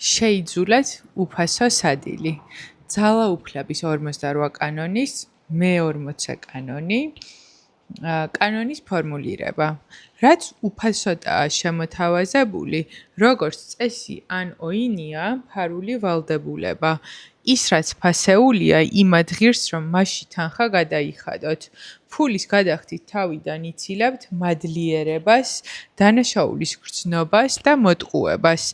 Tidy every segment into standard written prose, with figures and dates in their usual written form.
შეიძულეთ უფასო სადილი. ძალაუფლების 48 კანონის მე-40 კანონი. კანონის ფორმულირება. რაც უფასოდაა შემოთავაზებული, როგორც წესი ან ოინია ფარული ვალდებულება. ის რაც ფასეულია, იმად ღირს, რომ მასში თანხა გადაიხადოთ. ფულის გადახდით თავიდან იცილებთ მადლიერებას, დანაშაულის გრძნობას და მოტყუებას.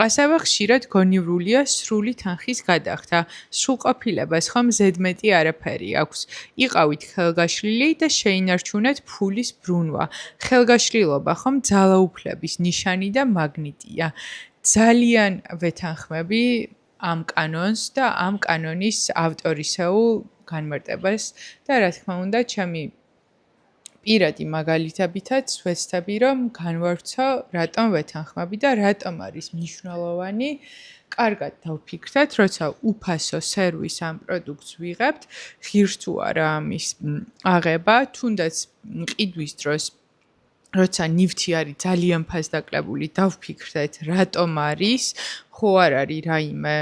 ასევე ხშირად გონივრულია სრული თანხის გადახდა. სრულყოფილებას ხომ ზედმეტი არაფერი აქვს. იყავით ხელგაშლილი და შეინარჩუნეთ ფულის ბრუნვა. ხელგაშლილობა ხომ ძალაუფლების ნიშანი და მაგნიტია. ძალიან ვეთანხმები ამ კანონს და ამ კანონის ავტორისეულ განმარტებას და რა თქმა უნდა, ჩემი პირადი მაგალითებითაც ვეცდები, რომ განვავრცო, რატომ ვეთანხმები და რატომ არის მნიშვნელოვანი. კარგად დავფიქრდეთ, როცა უფასო სერვის ამ პროდუქტს ვიღებთ, ღირს თუ არა ამის აღება, თუნდაც ყიდვის დროს როცა ნივთი არის ძალიან ფასდაკლებული, დავფიქრდეთ, რატომ არის, ხო არ არის რაიმე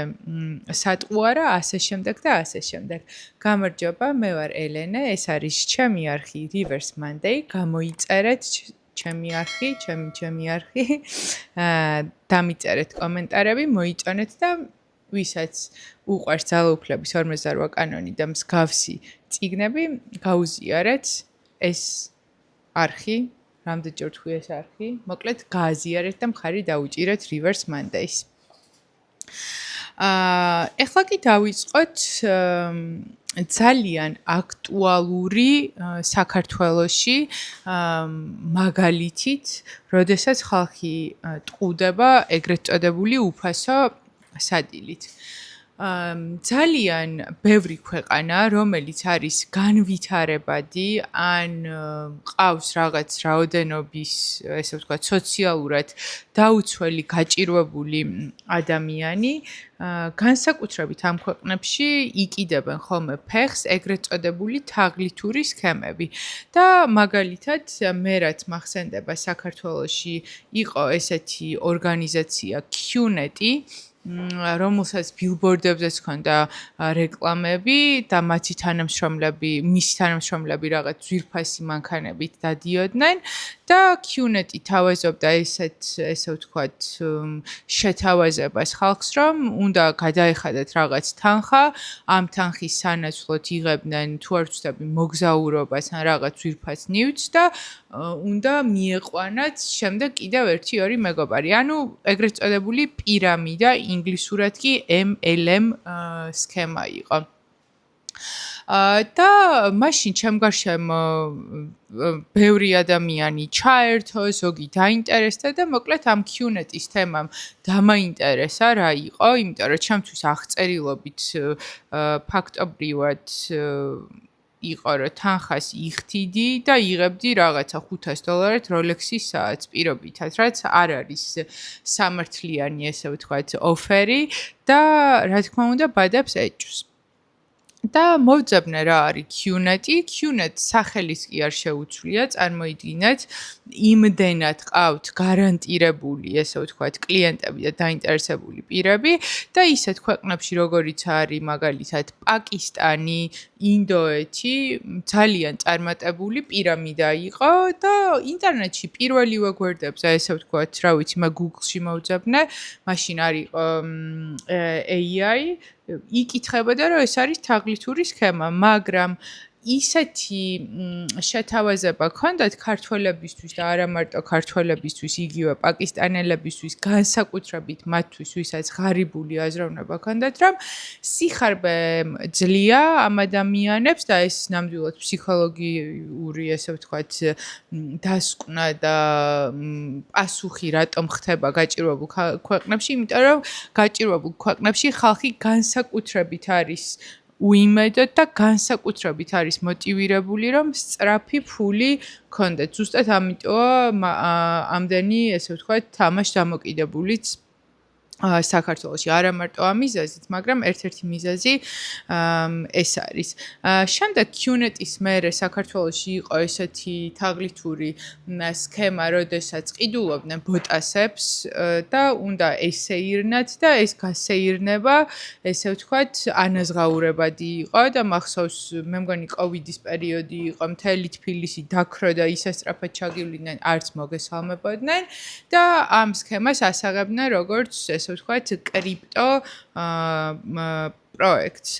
სატყუ არა, ასე შემდეგ და ასე შემდეგ. გამარჯობა, მე ვარ ელენე, ეს არის ჩემი არხი Reverse Monday, გამოიწერეთ ჩემი არხი, ჩემი არხი, დამიწერეთ კომენტარები, მოიწონეთ და ვისაც უყვარს ძალაუფლების 48 კანონი და მსგავსი წიგნები, გაუზიარეთ ეს არხი. რამდენჯერ თქვი ეს არხი? მოკლედ გააზიარეთ და მხარი დაუჭირეთ Reverse Mondays. ეხლა კი დავიწყოთ ძალიან აქტუალური საქართველოში მაგალითით, როდესაც ხალხი ტყუდება ეგრეთ წოდებული უფასო სადილით. ძალიან ბევრი ქვეყანა, რომელიც არის განვითარებადი, ან ყავს რაღაც რაოდენობის, ესე ვთქვათ, სოციალურად დაუცველი, გაჭირვებული ადამიანი, განსაკუთრებით ამ ქვეყნებში იკიდებენ ხოლმე ფეხს ეგრეთ წოდებული თაღლითური სქემები. და მაგალითად, მე რაც მახსენდება საქართველოში იყო ესეთი ორგანიზაცია QNET-ი, რომელსაც ბილბორდებზეც ჰქონდა რეკლამები და მისი თანამშრომლები რაღაც ძვირფასი მანქანებით დადიოდნენ და QNET-ი თავაზობდა ესე ვთქვათ შეთავაზებას ხალხს, რომ უნდა გადაეხადათ რაღაც თანხა, ამ თანხის სანაცვლოდ იღებდნენ თუ არ ვცდები მოგზაურობას ან რაღაც ძვირფას ნივთს და უნდა მieყვანათ შემდეგ კიდევ 1-2 მეგობარი. ანუ ეგრეთ წოდებული პირამიდა, ინგლისურად კი MLM სქემა იყო. და მაშინ ჩემ გარშემო ბევრი ადამიანი ჩაერთო, ზოგი დაინტერესდა და მოკლედ ამ QNET-ის თემამ დამაინტერესა რა იყო, იმიტომ რომ ჩემთვის აღწერილობით ფაქტობრივად იყო რომ თანხას იხდიდი და იღებდი რაღაცა $500 Rolex-ის საათს პირობითად, რაც არ არის სამართლიანი, ესე ვთქვათ, ოფერი და რა თქმა უნდა ბადებს ეჭვს. და მოვძებნე რა არის QNET-ი. QNET სახელის კი არ შეუცვლია, წარმოიდგინეთ, იმდენად ყავთ გარანტირებული, ესე ვთქვათ, კლიენტები და დაინტერესებული პირები და ისეთ ქვეყნებში, როგორიც არის მაგალითად პაკისტანი, ინდოეთი, ძალიან წარმატებული პირამიდა იყო და ინტერნეტში პირველივე გვერდებზე, ესე ვთქვათ, რა ვიცი, მე Google-ში მოვძებნე, მაშინ არის AI იკითხებოდა, რომ ეს არის თაღლითური სქემა, მაგრამ ისეთი შეთავაზება ჰქონდათ ქართველებისთვის და არა მარტო ქართველებისთვის, იგივე პაკისტანელებისთვის, განსაკუთრებით მათთვის, ვისაც ღარიბული აზროვნება ჰქონდათ, რომ სიხარბე ძლია ამ ადამიანებს და ეს ნამდვილად ფსიქოლოგიური, ესე ვთქვათ, დასკვნა და პასუხი რატომ ხდება გაჭირვებულ ქვეყნებში, იმიტომ რომ გაჭირვებულ ქვეყნებში ხალხი განსაკუთრებით არის უიმედოდ და განსაკუთრებით არის მოტივირებული, რომ სწრაფი ფული ქონდეთ. ზუსტად ამიტომ ამდენი, ესე ვთქვათ, თამაშ დამოკიდებულიც საქართველოში არა მარტო ამ მიზეზით, მაგრამ ერთ-ერთი მიზეზი ეს არის. შემდეგ QNET-ის მერე საქართველოში იყო ესეთი თაღლითური სქემა, როდესაც ყიდულობდნენ ბოტასებს და უნდა ესეირნათ და ეს გასეირნება, ესე ვთქვათ, ანაზღაურებადი იყო და მახსოვს, მე მგონი კოვიდის პერიოდი იყო, მთელი თბილისი დაქრო და ისე სწრაფად ჩაგივლიდნენ, არც მოგესალმებოდნენ და ამ სქემას ასაღებდნენ როგორც ესე ვთქვათ, კრიპტო პროექტს.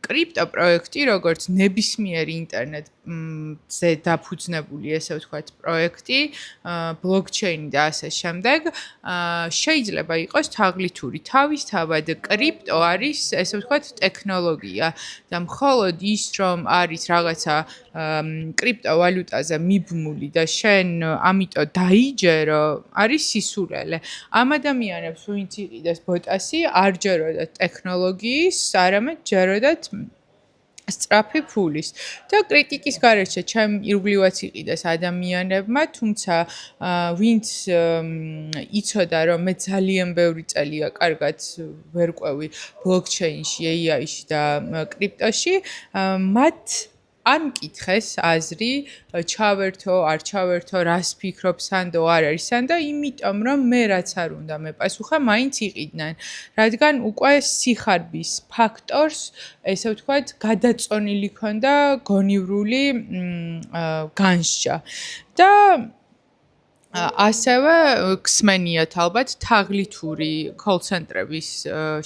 კრიპტო პროექტი, როგორც ნებისმიერი ინტერნეტზე დაფუძნებული, ესე ვთქვათ, პროექტი, ბლოკჩეინი და ასე შემდეგ, შეიძლება იყოს თაღლითური. თავისთავად კრიპტო არის, ესე ვთქვათ, ტექნოლოგია და მხოლოდ ის, რომ არის რაღაცა კრიპტოვალუტაზე მიბმული და შენ ამიტომ დაიჯერო, არის სისულელე. ამ ადამიანებს, ვინც იყიდეს ბოტასი, არ ჯეროდათ ტექნოლოგიის, არამედ ჯეროდათ სწრაფი ფულის და კრიტიკის გარეშე ჩემ ირგვლივაც იყიდეს ადამიანებმა, თუმცა ვინც იცოდა, რომ მე ძალიან ბევრი წელია კარგად ვერ ყვევი ბლოკჩეინში, AI-ში და კრიპტოში, მათ არ მკითხეს აზრი, ჩავერთო, არ ჩავერთო, რას ფიქრობ სანდო, არ არის სანდო, იმიტომ რომ მე რაც არ უნდა მეპასუხა, მაინც იყიდნენ, რადგან უკვე სიხარბის ფაქტორს, ესე ვთქვათ, გადაწონილი ქონდა გონივრული განსჯა და ასევე ქსმენიათ ალბათ თაღლითური კოლ-ცენტრების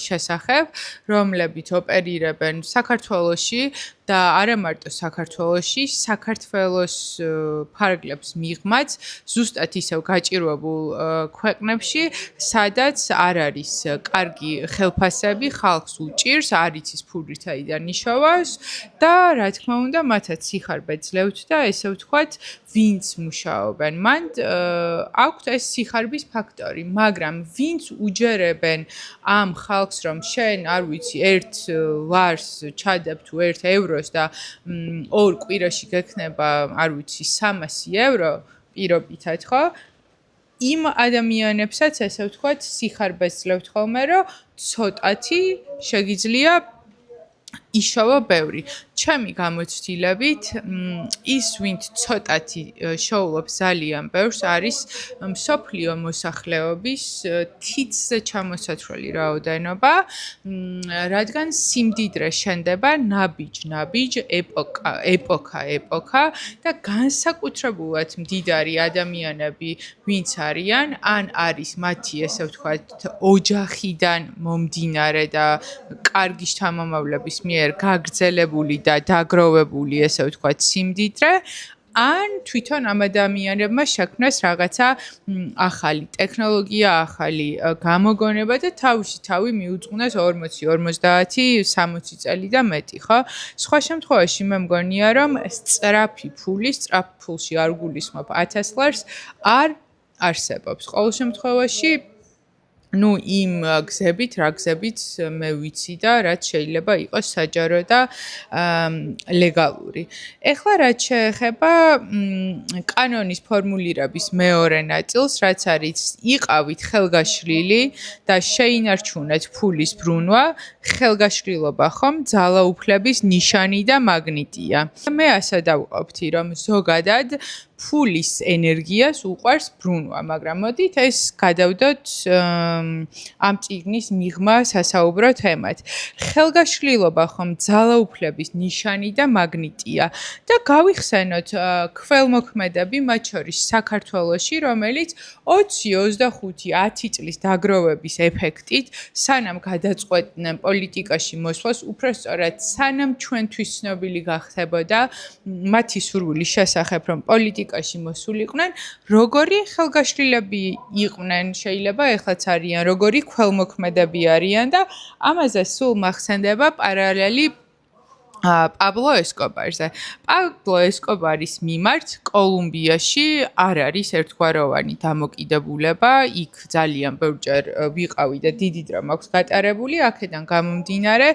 შესახებ, რომლებიც ოპერირებენ საქართველოში და არა მარტო საქართველოში, საქართველოს ფარგლებს მიღმაც, ზუსტად ისევ გაჭირვებულ ქვეყნებში, სადაც არ არის კარგი ხელფასები, ხალხს უჭირს, არ იცის ფულით აიდან იშოვას და რა თქმა უნდა, მათაც სიხარბე ძლევთ და ესე ვთქვათ, ვინც მუშაობენ, მან აქვთ ეს სიხარბის ფაქტორი, მაგრამ ვინც უჯერებენ ამ ხალხს, რომ შენ არ ვიცი, ერთ ლარს ჩადებ თუ 1 ევროს და 2 კვირაში გექნება, არ ვიცი, 300 евро პირობითად, ხო? იმ ადამიანებსაც, ესე ვთქვათ, სიხარბეს ძლევთ ხოლმე, რომ ცოტათი შეგიძლია იშოვა ბევრი. ჩემი გამოცდილებით, ის ვინც ცოტათი შოულობს ძალიან ბევრს, არის მსოფლიო მოსახლეობის თითზე ჩამოსაცვლელი რაოდენობა, რადგან სიმდიდრე შენდება ნაბიჯ, ეპოქა და განსაკუთრებულად მდიდარი ადამიანები, ვინც არიან, ან არის მათი, ესე ვთქვათ, ოჯახიდან მომდინარე და კარგი შთამომავლების მიერ გაგრძელებული და დაგროვებული, ესე ვთქვათ, სიმდიდრე, ან თვითონ ამ ადამიანებმა შექმნეს რაღაცა ახალი ტექნოლოგია, ახალი გამოგონება და თავი მიუძღვნეს 40, 50, 60 წელი და მეტი, ხო? სხვა შემთხვევაში მე მგონია, რომ სწრაფი ფულში არ გულისხმობ 1000 ლარს, არ არსებობს. ყოველ შემთხვევაში იმ გზებით, რა გზებით მე ვიცი და რაც შეიძლება იყოს საჯარო და ლეგალური. ეხლა რაც შეეხება კანონის ფორმულირების მეორე ნაწილს, რაც არის იყავით ხელგაშლილი და შეინარჩუნეთ ფულის ბრუნვა, ხელგაშლილობა ხომ ძალაუფლების ნიშანი და მაგნიტია. მე ასე დავყოფთი, რომ ზოგადად ფულის ენერგიას უყვარს ბრუნვა, მაგრამ მოდით ეს გადავდოთ ამ წიგნის მიღმა სასაუბრო თემად. ხელგაშლილობა ხომ ძალაუფლების ნიშანი და მაგნიტია და გავიხსენოთ ქველმოქმედები, მათ შორის საქართველოში, რომელიც 20, 25, 10 წლის დაგროვების ეფექტით, სანამ გადაწყვეტდნენ პოლიტიკაში მოსვლას, უბრალოდ სანამ ჩვენთვის ცნობილი გახდებოდა მათი სურვილის შესახებ, რომ პოლიტიკაში მოსულიყვნენ, როგორი ხელგაშლილები იყვნენ, შეიძლება ეხლაც არიან, როგორი ქველმოქმედები არიან და ამაზე სულ მახსენდება პარალელი პაბლო ესკობარზე. პაბლო ესკობარის მიმართ კოლუმბიაში არ არის ერთგვაროვანი დამოკიდებულება, იქ ძალიან ბევრჯერ ვიყავი და დიდი დრო მაქვს გატარებული, აქედან გამომდინარე,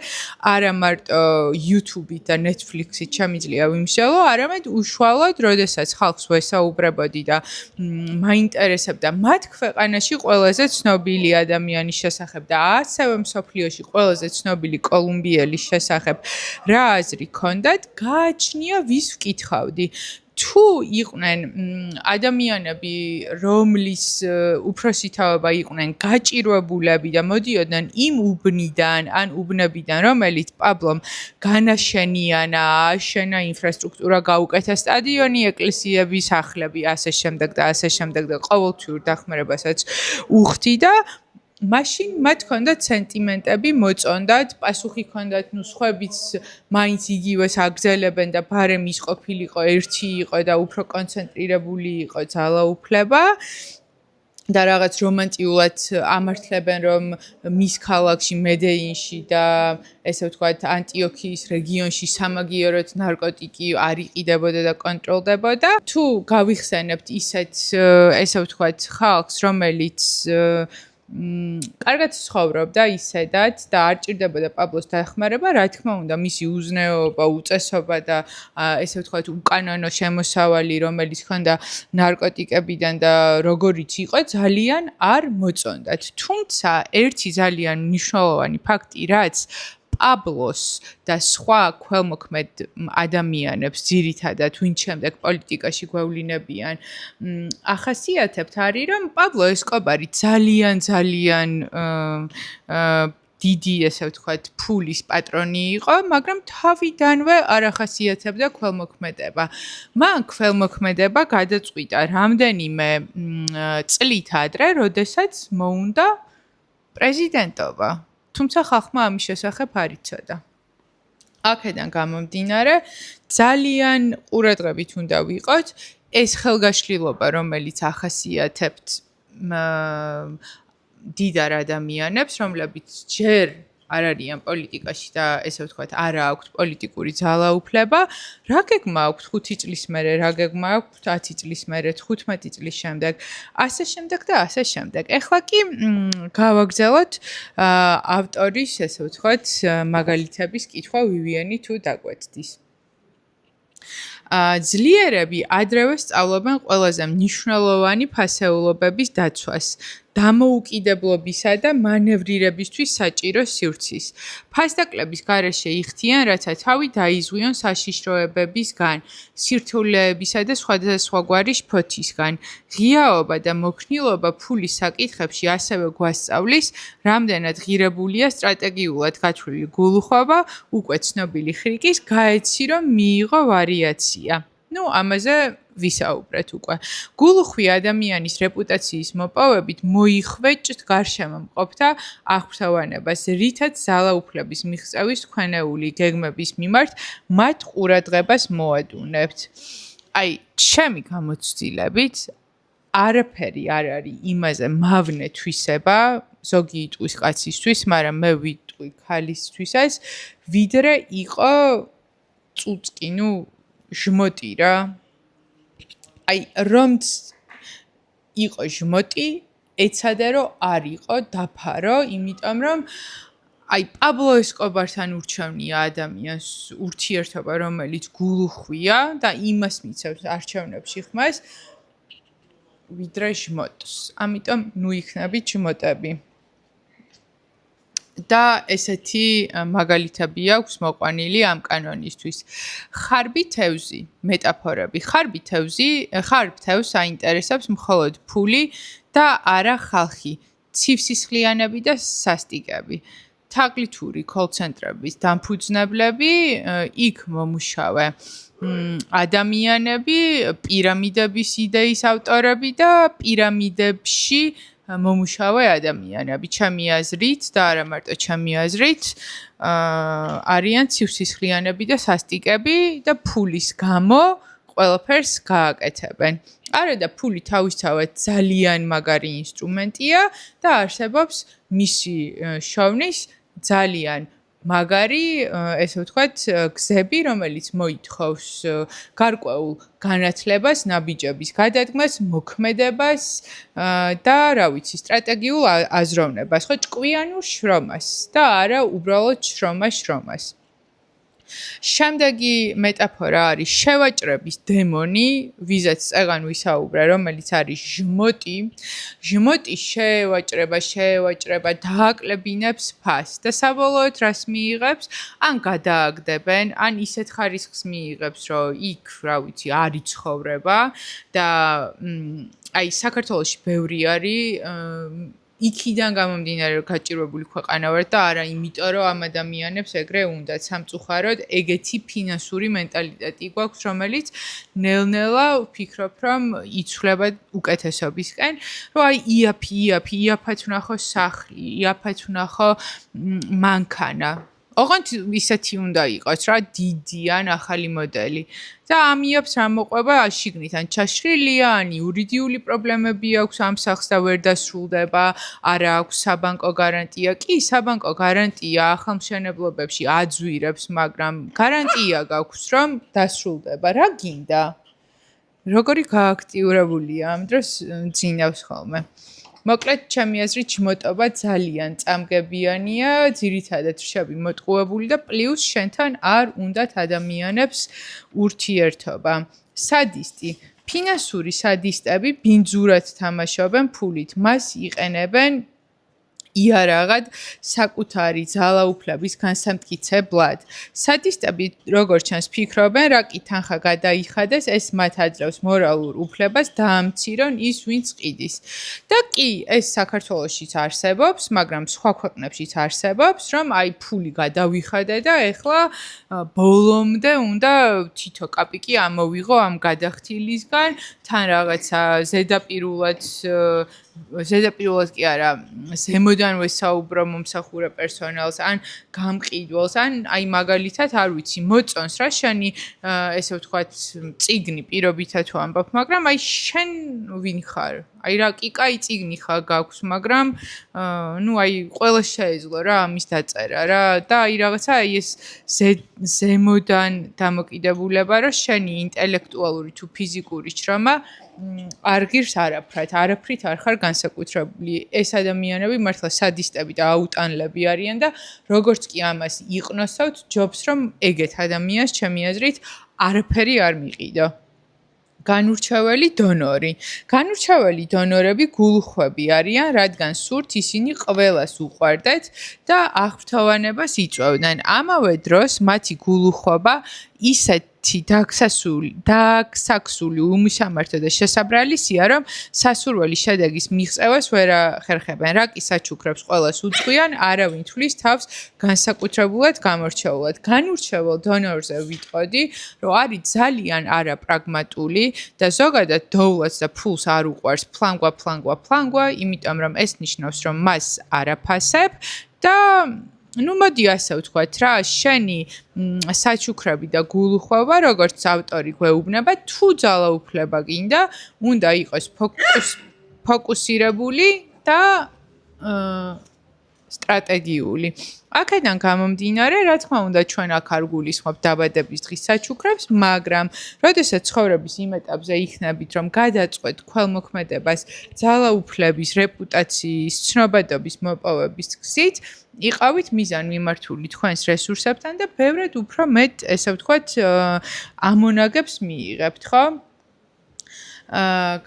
არა მარტო YouTube-ით და Netflix-ით შემიძლია ვიმსჯელო, არამედ უშუალოდ, როდესაც ხალხს ვესაუბრებოდი და მაინტერესებდა მათ ქვეყანაში ყველაზე ცნობილი ადამიანის შესახებ და ასევე მსოფლიოში ყველაზე ცნობილი კოლუმბიელის შესახებ რა აზრი ქონდათ, გააჩნია ვის ვკითხავდი. თუ იყვნენ ადამიანები, რომლის უფროსი თაობა იყვნენ გაჭირვებულები და მოდიოდნენ იმ უბნიდან, ან უბნებიდან, რომელიც პაბლომ განაშენიანა, ააშენა ინფრასტრუქტურა, გაუკეთა სტადიონი, ეკლესიები, სახლები, ასე შემდეგ და ასე შემდეგ და ყოველთვიურ დახმარებასაც უხდიდა. მაშინ მათ ჰქონდათ სენტიმენტები, მოწონდათ, პასუხი ჰქონდათ, ნუ სხვებიც მაინც იგივეს აგზელებენ და ბარემ ის ყოფილიყო, ერთი იყო და უფრო კონცენტრირებული იყო ძალაუფლება. და რაღაც რომანტიულად ამართლებენ, რომ მის ქალაქში, მედეინში და ესე ვთქვათ, ანტიოქიის რეგიონში სამაგიეროდ ნარკოტიკი არ იყიდებოდა და კონტროლდებოდა. თუ გავიხსენებთ ისეთ, ესე ვთქვათ, ხალხს, რომელიც კარგად ცხოვრობდა ისედაც და არ ჭირდებოდა პაბლოს დახმარება, რა თქმა უნდა, მისი უზნეობა, უწესობა და ესე ვთქვათ, უკანონო შემოსავალი, რომელიც ჰქონდა ნარკოტიკებიდან და როგორიც იყო, ძალიან არ მოწონდათ. თუმცა ერთი ძალიან მნიშვნელოვანი ფაქტი, რაც პაბლოს და სხვა ქველმოქმედ ადამიანებს ძირითადად ვინც შემდეგ პოლიტიკაში გვევლინებიან ახასიათებთ არის, რომ პაბლო ესკობარი ძალიან დიდი, ესე ვთქვათ, ფულის პატრონი იყო, მაგრამ თავიდანვე არ ახასიათებდა ქველმოქმედება. მან ქველმოქმედება გადაწყვიტა რამდენიმე წლით ადრე, როდესაც მოუნდა პრეზიდენტობა. თუმცა ხალხმა ამის შესახებ არ იცოდა. აქედან გამომდინარე, ძალიან ყურადღებით უნდა ვიყოთ ეს ხელგაშლილობა, რომელიც ახასიათებთ დიდარ ადამიანებს, რომლებიც ჯერ არ არიან პოლიტიკაში და ესე ვთქვათ, არა აქვთ პოლიტიკური ძალაუფლება, რა გეგმა აქვთ 5 წლის მერე, რა გეგმა აქვთ 10 წლის მერე, 15 წლის შემდეგ, ასე შემდეგ და ასე შემდეგ. ეხლა კი გავაგზავნოთ ავტორის, ესე ვთქვათ, მაგალითების კითხვა ვივიენი თუ დაგვეცდის. ძლიერები ადრევე სწავლობენ ყველაზე მნიშვნელოვანი ფასეულობების დაცვას, დამოუკიდებლობისა და მანევრირებისთვის საჭირო სივრცის. ფასდაკლების გარეშე იხდიან, რათა თავი დაიზღვიონ საშიშროებებისგან, სირთულეებისა და სხვადასხვაგვარი შფოთისგან. ღიაობა და მოქნილობა ფულის საკითხებში ასევე გვასწავლის, რამდენად ღირებულია სტრატეგიულად გათვლილი გულუხვება, უკვე ცნობილი ხრიკის გაეცი, რომ მიიღო ვარიაცია. ნუ ამაზე ვისაუბრეთ უკვე. გულუხვი ადამიანის რეპუტაციის მოპოვებით მოიხვეჭთ გარშემო მყოფთა აღფრთოვანებას, რითაც ძალაუფლების მიღწევის თქვენეული გეგმების მიმართ მათ ყურადღებას მოადუნებთ. აი, ჩემი გამოცდილებით არაფერი არ არის იმაზე მავნე თვისება, ზოგი იტყვის კაცისთვის, მაგრამ მე ვიტყვი ქალისთვისაც, ვიდრე იყო წუწკი, ნუ ჟმოტი რა. აი, რომც იყო ჟმოტი, ეცადა რომ არ იყო დაფარო, იმიტომ რომ აი, პაბლო ესკობართან ურჩევნია ადამიანს ურთიერთობა, რომელიც გულუხვია და იმას მიცევს არჩევნებში ხმას, ვიდრე ჟმოტს. ამიტომ ნუ იქნებით ჟმოტები. და ესეთი მაგალითები აქვს მოყვანილი ამ კანონისთვის. ხარბი თევზი, მეტაფორები. ხარბი თევზს აინტერესებს მხოლოდ ფული და არა ხალხი, ცივსისხლიანები და სასტიკები. თაღლითური კოლცენტრების დამფუძნებლები, იქ მომუშავე ადამიანები, პირამიდების იდეის ავტორები და პირამიდებში მომუშავე ადამიანები. ჩემი აზრით და არა მარტო ჩემი აზრით, არიან ცივსისხლიანები და სასტიკები და ფულის გამო ყველაფერს გააკეთებენ. არა და ფული თავისთავად ძალიან მაგარი ინსტრუმენტია და არსებობს მისი შოვნის ძალიან მაგარი ესე ვთქვათ გზები, რომელიც მოითხოვს გარკვეულ განათლებას, ნაბიჯების გადადგმას, მოქმედებას და რა ვიცი, სტრატეგიულ აზროვნებას, ხო, ჭკვიანურ შრომას და არა უბრალოდ შრომას. შემდეგი მეტაფორა არის შევაჭრების დემონი, ვიზაც წეგან ვისაუბრე, რომელიც არის ჟმოტი. ჟმოტი შევაჭრება, დააკლებინებს ფასს და საბოლოოდ რას მიიღებს? ან გადააგდებენ, ან ისეთ ხარისხს მიიღებს, რომ იქ, რა ვიცი, არ იცხოვრება და აი საქართველოში ბევრი არის იქიდან გამომდინარე რომ გაჭირვებული ქვეყანა ვარ და არა იმიტომ რომ ამ ადამიანებს ეგრე უნდათ სამწუხაროდ ეგეთი ფინანსური მენტალიტეტი გვაქვს რომელიც ნელ-ნელა ვფიქრობ რომ იცვლება უკეთესობისკენ რომ აი იაფად ვნახო სახლი იაფად ვნახო მანქანა ოღონდ ისეთი უნდა იყოს რა დიდი ან ახალი მოდელი და ამ იაფს რა მოყვება შიგნით ან ჩაშლილია ან იურიდიული პრობლემები აქვს ამ სახლს და ვერ დასრულდება არა აქვს საბანკო გარანტია კი საბანკო გარანტია ახალმშენებლობებში აძვირებს მაგრამ გარანტია გაქვს რომ დასრულდება რა გინდა როგორი გააქტიურებულია ამ დროს ძინავს ხოლმე მოკლედ ჩემი აზრით ჟმოტობა ძალიან წამგებიანია, ძირითადად რჩები მოტყუებული და პლუს შენთან არ უნდათ ადამიანებს ურთიერთობა. სადისტი, ფინანსური სადისტები ბინძურად თამაშობენ ფულით, მას იყენებენ იარაღად საკუთარი ძალაუფლების განსამტკიცებლად. სადისტები როგორც ჩანს ფიქრობენ, რა კი თანხა გადაიხადეს, ეს მათ აძლევს მორალურ უფლებას დაამცირონ ის, ვინც ყიდის. და კი, ეს საქართველოშიც არსებობს, მაგრამ სხვა ქვეყნებშიც არსებობს, რომ აი ფული გადავიხადე და ეხლა ბოლომდე უნდა თითო კაპიკი ამოვიღო ამ გადახდილისგან, თან რაღაცა ზედაპირულად კი არა, ზემოდან ვესაუბრო მომსახურე პერსონალს, ან გამყიდველს, ან აი მაგალითად არ ვიცი, მოწონს რა შენი ესე ვთქვათ, წიგნი პირობითად თუ ამბობ, მაგრამ აი შენ ვინ ხარ? აი რა კიკაი წიგნი ხა გაქვს, მაგრამ ნუ აი ყველა შეეძლო რა ამის დაწერა რა და აი რაღაცა აი ეს ზემოდან დამოკიდებულება რა შენი ინტელექტუალური თუ ფიზიკური შრომა არ ღირს არაფრით არ ხარ განსაკუთრებული. ეს ადამიანები მართლა სადისტები და აუტანლები არიან და როგორც კი ამას იყნოსავთ, ჯობს რომ ეგეთ ადამიანს ჩემი აზრით არაფერი არ მიყიდო. განურჩეველი დონორი. განურჩეველი დონორები გულუხვები არიან, რადგან სურთ ისინი ყველას უყვარდეთ და აღფრთოვანებას იწვევდნენ. ამავე დროს მათი გულუხვობა ისეთი დაქსაქსული უმისამართო და შესაბრალისია, რომ სასურველი შედეგის მიღწევას ვერ ახერხებენ. რა კი საჩუქრებს ყველას უძღვიან, არავინ თვლის თავს განსაკუთრებულად გამორჩეულად. განურჩეულ დონორზე ვიტყოდი, რომ არის ძალიან არაპრაგმატული და ზოგადად დოვლას და ფულს არ უყვარს ფლანგვა, იმიტომ რომ ეს ნიშნავს, რომ მას არაფასებ და ну მოდი ასე ვთქვათ რა შენი საჩუქრები და გულუხვება როგორც ავტორი გვეუბნება თუ ძალაუფლება გინდა უნდა იყოს ფოკუსირებული და სტრატეგიული აქედან გამომდინარე რა თქმა უნდა ჩვენ აქ არ გულისხმობთ დაბადების დღის საჩუქრებს მაგრამ როდესაც ცხოვრების იმ ეტაპზე იქნებით რომ გადაწყვეტ ქველმოქმედებას ძალაუფლების რეპუტაციის ცნობადობის მოპოვების გზით იყავით მიზან მიმართული თქვენს რესურსებთან და ბევრად უფრო მეტ ესე ვთქვათ ამონაგებს მიიღებთ ხო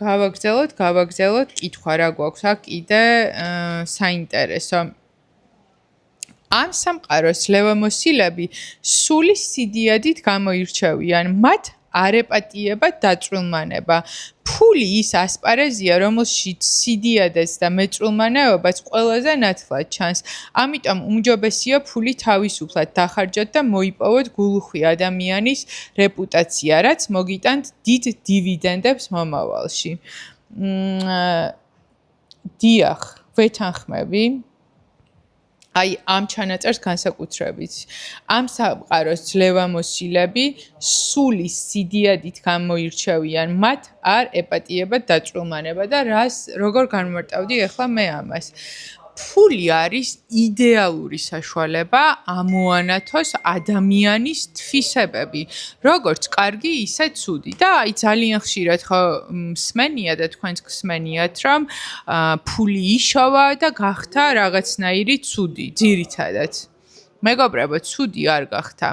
გავაგზავნოთ კითხვა რა გვაქვს აქ კიდე საინტერესო ამ სამყაროს ლევამოსილები სული სიდიადით გამოირჩევიან მათ არ ეპატიება დაწვრილმანება ფული ის ასპარეზია რომელშიც სიდიადეს და მეწვრილმანებაც ყველაზე ნათლად ჩანს ამიტომ უმჯობესია ფული თავისუფლად დახარჯოთ და მოიპოვოთ გულუხვი ადამიანის რეპუტაცია რაც მოგიტანთ დიდ დივიდენდებს მომავალში დიახ ვეთანხმები აი ამ ჩანაწერს განსაკუთრებით ამ სამყაროს ძლევამოსილები სული სიდიადით გამოირჩევიან მათ არ ეპატიება დაწვრილმანება და როგორ განმარტავდი ახლა მე ამას ფული არის იდეალური საშუალება ამოანათოს ადამიანის თვისებები, როგორც კარგი, ისე ცუდი. და აი ძალიან ხშირად ხო მსმენია და თქვენც გსმენიათ, რომ ფული იშოვა და გახდა რაღაცნაირი ცუდი, ძირითადად. მეგობრებო, ცუდი არ გახდა.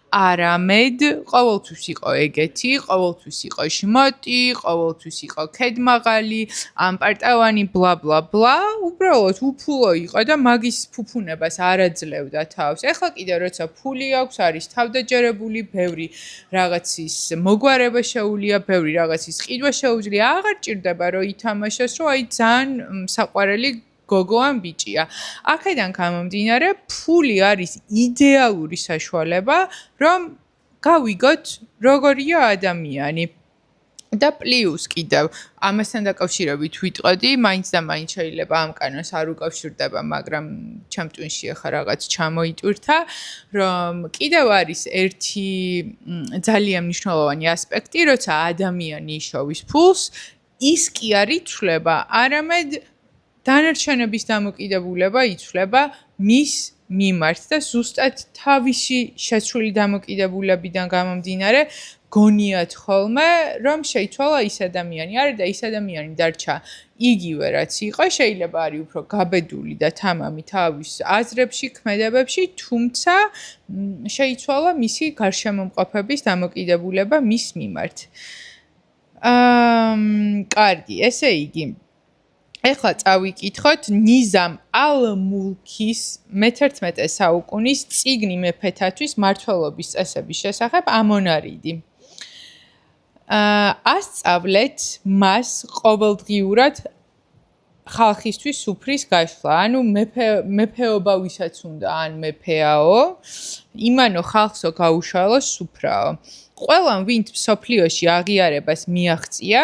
არამედ ყოველთვის იყო ეგეთი, ყოველთვის იყო შმოტი, ყოველთვის იყო ქედმაღალი, ამპარტავანი, ბლა ბლა ბლა, უბრალოდ უფულო იყო და მაგის ფუფუნებას არ აძლევდა თავს. ეხლა კიდევ როცა ფული აქვს, არის თავდაჯერებული, ბევრი რაღაცის მოგვარება შეუძლია, ბევრი რაღაცის ყიდვა შეუძლია, აღარ ჭირდება რომ ითამაშოს, რომ აი ძალიან საყვარელი გოგო ან ბიჭია. აქედან გამომდინარე, ფული არის იდეალური საშუალება, რომ გავიგოთ როგორია ადამიანი. და პლუს კიდევ ამასთან დაკავშირებით ვიტყოდი, მაინც და მაინც შეიძლება ამ კანონს არ უკავშირდება, მაგრამ ჩემ ტვინში ახლა რაღაც ჩამოიტვირთა, რომ კიდევ არის ერთი ძალიან მნიშვნელოვანი ასპექტი, როცა ადამიანი იშოვის ფულს, ის კი არ იცვლება, არამედ დანარჩენების დამოკიდებულება იცვლება მის მიმართ და ზუსტად თავისი შეცვლილი დამოკიდებულებიდან გამომდინარე გონიათ ხოლმე, რომ შეიცვალა ის ადამიანი არის და ის ადამიანი დარჩა იგივე რაც იყო, შეიძლება არის უფრო გაბედული და თამამი თავის აზრებში, ქმედებებში, თუმცა შეიცვალა მისი გარშემომყოფების დამოკიდებულება მის მიმართ. კარგი, ესე იგი ეხლა წავიკითხოთ ნიზამ ალ-მულქის მე-11 საუკუნის წიგნი მეფეთათვის მმართველობის წესების შესახებ ამონარიდი. ასწავლეთ მას ყოველდღიურად ხალხისთვის სუფრის გაშლა, ანუ მეფეობა ვისაც უნდა, ან მეფეაო, იმანო ხალხსო გაუშალო სუფრაო. ყველამ ვინც მსოფლიოში აღიარებას მიაღწია,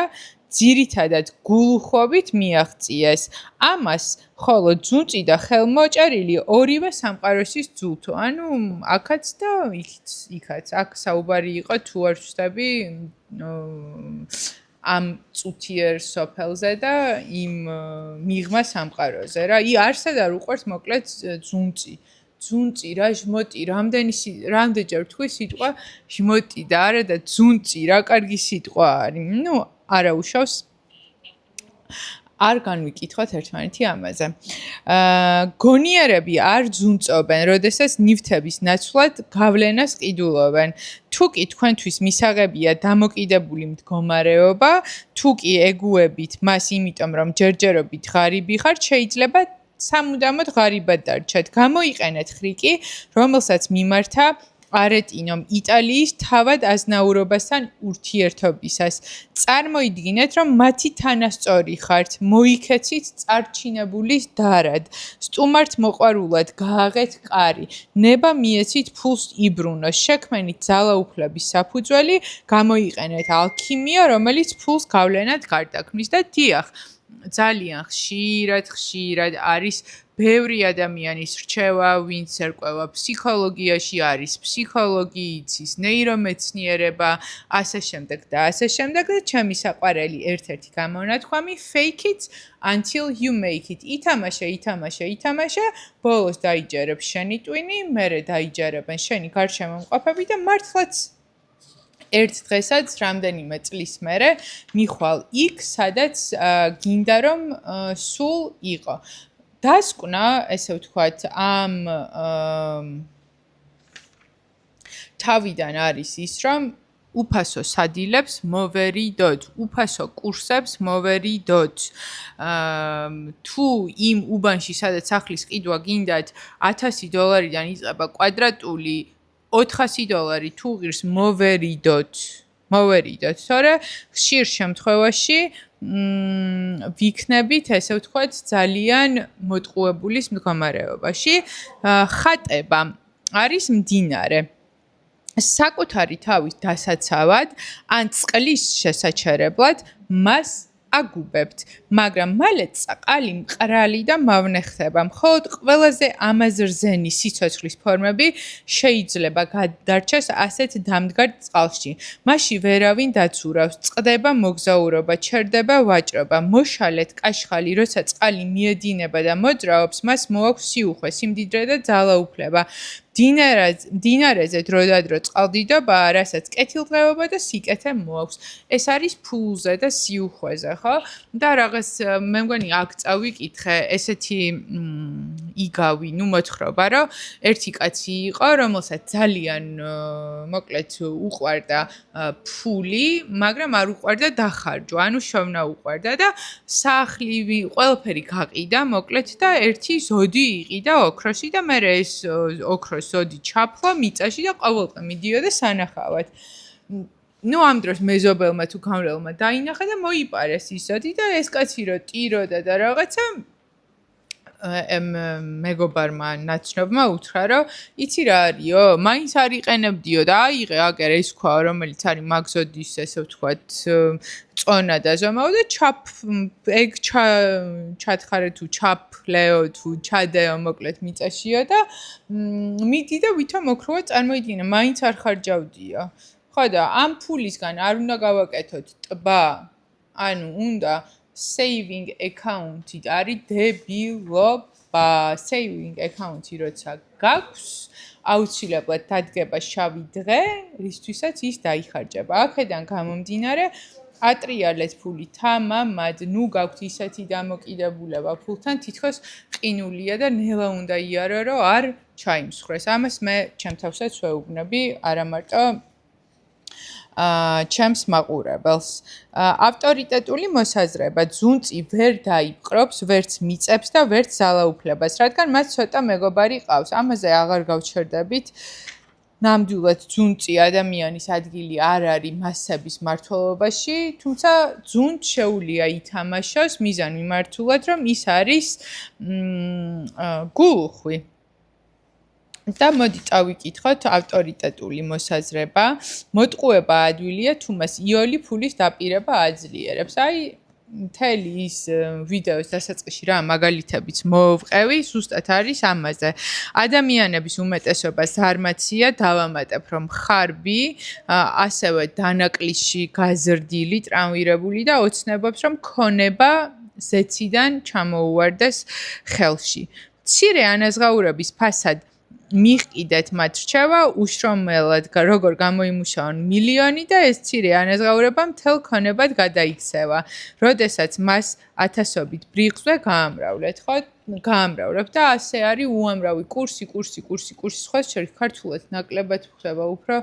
ძირითადად გულუხვობით მიაღწიეს. ამას ხოლო ძუნწი და ხელმოჭერილი ორივე სამყაროსის ძულთო, ანუ აქაც და იქაც. აქ საუბარი იყო თუ არ ვცდები ამ წუთიერ სოფელზე და იმ მიღმა სამყაროზე რა. არსად არ უყვარს მოკლედ ძუნწი. ძუნწი რა ჟმოტი, რამდენჯერ თქვი სიტყვა ჟმოტი და არა და ძუნწი რა კარგი სიტყვა არის. არა უშავს არ განვიკითხოთ ერთმანეთი ამაზე. გონიერები არ ძუნწობენ, როდესაც ნივთების ნაცვლად გავლენას ყიდულობენ. თუ კი თქვენთვის მისაღებია დამოკიდებული მდგომარეობა, თუ კი ეგუებით მას იმიტომ, რომ ჯერჯერობით ღარიბი ხართ, შეიძლება სამუდამოდ ღარიბად დარჩათ. გამოიყენეთ ხრიკი, რომელსაც მიმართა არეტინომ იტალიის თავად აზნაურობასთან ურთიერთობისას. წარმოიდგინეთ, რომ მათი თანასწორი ხართ, მოიქეცით წარჩინებულის დარად, სტუმართ მოყვარულად გააღეთ კარი, ნება მიეცით ფულს იბრუნოს, შექმენით ძალაუფლების საფუძველი, გამოიყენეთ ალქიმია, რომელიც ფულს გავლენად გარდაქმნის და დიახ, ძალიან ხშირად არის ბევრი ადამიანის რჩევა, ვინც ერკვევა ფსიქოლოგიაში, არის ფსიქოლოგი, იცის ნეირომეცნიერება, ასე შემდეგ და ასე შემდეგ და ჩემი საყვარელი ერთ-ერთი გამონათქვამი fake it until you make it. ითამაშე, ბოლოს დაიჯერებს შენი ტვინი, მერე დაიჯერებენ შენი გარშემომყოფები და მართლაც ერთ დღესაც რამდენიმე წლის მერე მიხვალ იქ, სადაც გინდა რომ სულ იყო. დასკვნა, ესე ვთქვათ, ამ თავიდან არის ის, რომ უფასო სადილებს მოვერიდოთ, უფასო კურსებს მოვერიდოთ. თუ იმ უბანში, სადაც სახლის ყიდვა გინდათ $1000-დან იწყება კვადრატული $400 თუ ღირს მოვერიდოთ. თორე ხშირ შემთხვევაში ვიქნებით, ესე ვთქვათ, ძალიან მოტყუებულის მდგომარეობაში. ხატება არის მდინარე. საკუთარი თავის დასაცავად ან წყლის შესაჩერებლად მას აგუბებთ, მაგრამ მალე წყალი მყრალი და მავნე ხდება. მხოლოდ ყველაზე ამაზრზენი სიცოცხლის ფორმები შეიძლება გადარჩეს ასეთ დამდგარ წყალში. მასში ვერავინ დაცურავს, წყდება მოგზაურობა, ჩერდება ვაჭრობა, მოშალეთ კაშხალი, როცა წყალი მიედინება და მოძრაობს, მას მოაქვს სიუხვე, სიმდიდრე და ძალაუფლება. დინარეზე დროდადრო წყალდიდობაა, რასაც კეთილდღეობა და სიკეთე მოაქვს. ეს არის ფულზე და სიუხვეზე, ხო? და რაღაც მე მგონი აქ წავიკითხე ესეთი იგავი, მოთხრობა, რომ ერთი კაცი იყო, რომელსაც ძალიან მოკლედ უყვარდა ფული, მაგრამ არ უყვარდა დახარჯვა, ანუ შოვნა უყვარდა და სახლივი ყველაფერი გაყიდა, მოკლედ და ერთი ზოდი იყიდა ოქროსი და მე ეს ოქროს ზოდი ჩაფლა მიწაში და ყოველდღე მიდიოდა სანახავად. ნუ ამ დროს მეზობელმა თუ გამრელმა დაინახა და მოიპარეს ის ზოდი და ეს კაცი რო ტიროდა და რაღაცა მეგობარმა ნაცნობმა უთხრა, რომ იცი რა არისო, მაინც არ იყენებდიო და აიღე აგერ ეს ქვა, რომელიც არის მაგზოდის, ესე ვთქვათ, წონა და ზომაო და ეგ ჩათხარე თუ ჩაფლეო თუ ჩადეო მოკლედ მიწაშიო და მიდი და ვითომ ოქროა წარმოიდგინე, მაინც არ ხარჯავდიო. ხო და ამ ფულისგან არ უნდა გავაკეთოთ ტბა, ანუ უნდა saving account-ი არის დებილობა. saving account-ი როცა გაქვს, აუცილებლად დადგება შავი დღე, რისთვისაც ის დაიხარჯება. აქედან გამომდინარე, ატრიალეთ ფული თამამად, ნუ გაქვთ ისეთი დამოკიდებულება ფულთან, თითქოს ყინულია და ნელა უნდა იარო, რომ არ ჩაიმსხვრეს. ამას მე ჩემ თავსაც ვეუბნები, არა მარტო ჩემს მაყურებელს. ავტორიტეტული მოსაზრება ძუნწი ვერ დაიპყრობს, ვერც მიწებს და ვერც ძალაუფლებას, რადგან მას ცოტა მეგობარი ყავს. ამაზე აღარ გავჩერდებით. ნამდვილად ძუნწი ადამიანის ადგილი არ არის მასების მმართველობაში, თუმცა ძუნწს შეუძლია ითამაშოს მიზან მიმართულად, რომ ის არის გულუხვი. და მოდი წავიკითხოთ ავტორიტეტული მოსაზრება. მოტყუება ადვილია, თუ მას იოლი ფულის დაპირება აძლიერებს. აი, მთელი ის ვიდეოს დასაწყისში რა მაგალითებიც მოვყევი, ზუსტად არის ამაზე. ადამიანების უმეტესობა ზარმაცია, დავამატებ, რომ ხარბი, ასევე დანაკლისში გაზრდილი, ტრავმირებული და ოცნებობს, რომ ქონება ზეციდან ჩამოუვარდეს ხელში. მცირე ანაზღაურების ფასად მიყიდეთ მათ რჩევა, უშრომელად როგორ გამოიმუშაონ მილიონი და ეს მცირე ანაზღაურება მთელ ქონებად გადაიქცევა, როდესაც მას ათასობით ბრიყვზე გაამრავლეთ, ხო? გაამრავლებ და ასე არის უამრავი კურსი, სხვა შეიძლება ქართულად ნაკლებად ხდება უფრო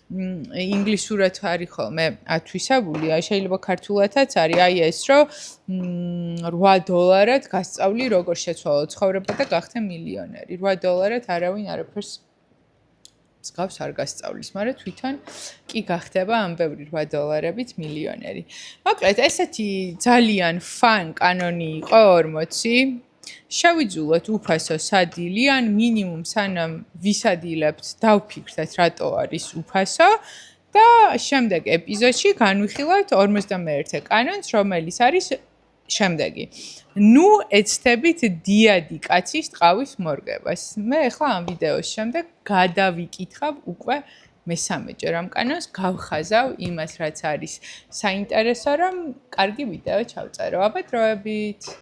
ინგლისურად არის ხოლმე ათვისებული, შეიძლება ქართულადაც არის, აი ეს რომ $8 გასწავლი როგორ შეცვალო ცხოვრება და გახდე მილიონერი. $8 არავინ არაფერს მსგავს არ გასწავლის, მაგრამ თვითონ კი გახდება ამ ბევრი $8-ით მილიონერი. მოკლედ, ესეთი ძალიან ფან კანონი იყო 40. შევიძულოთ უფასო სადილი, ან მინიმუმ სანამ ვისადილებთ, დავფიქრდეთ, რატო არის უფასო და შემდეგ ეპიზოდში განვიხილავთ 51 კანონს, რომელიც არის შემდეგი. ნუ ეცდებით დიადი კაცის ტყავის მორგებას. მე ახლა ამ ვიდეოს შემდეგ გადავიკითხავ უკვე მესამეჯერ ამ კანონს, გავხაზავ იმას, რაც არის საინტერესო, რომ კარგი ვიდეო ჩავწერო. აბა დროებით.